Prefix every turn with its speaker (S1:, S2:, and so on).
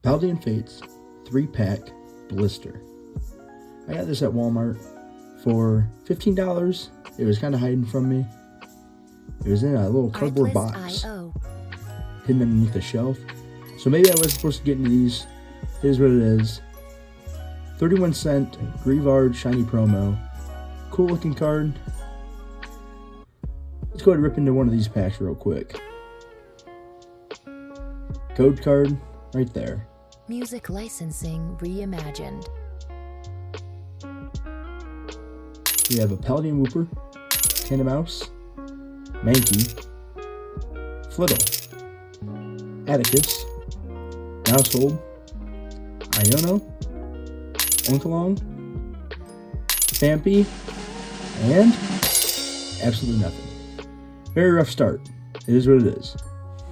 S1: Paladin Fates 3-pack blister. I got this at Walmart for $15. It was kind of hiding from me. It was in a little cardboard box hidden underneath the shelf. So maybe I was supposed to get into these. Here's what it is. 31-cent Greavard Shiny promo. Cool looking card. Let's go ahead and rip into one of these packs real quick. Code card right there.
S2: Music licensing reimagined.
S1: We have a Paladin Whooper, Mouse, Mankey, Flittle, Atticus, Household, Iono, Oinkalong, Stampy, and absolutely nothing. Very rough start. It is what it is.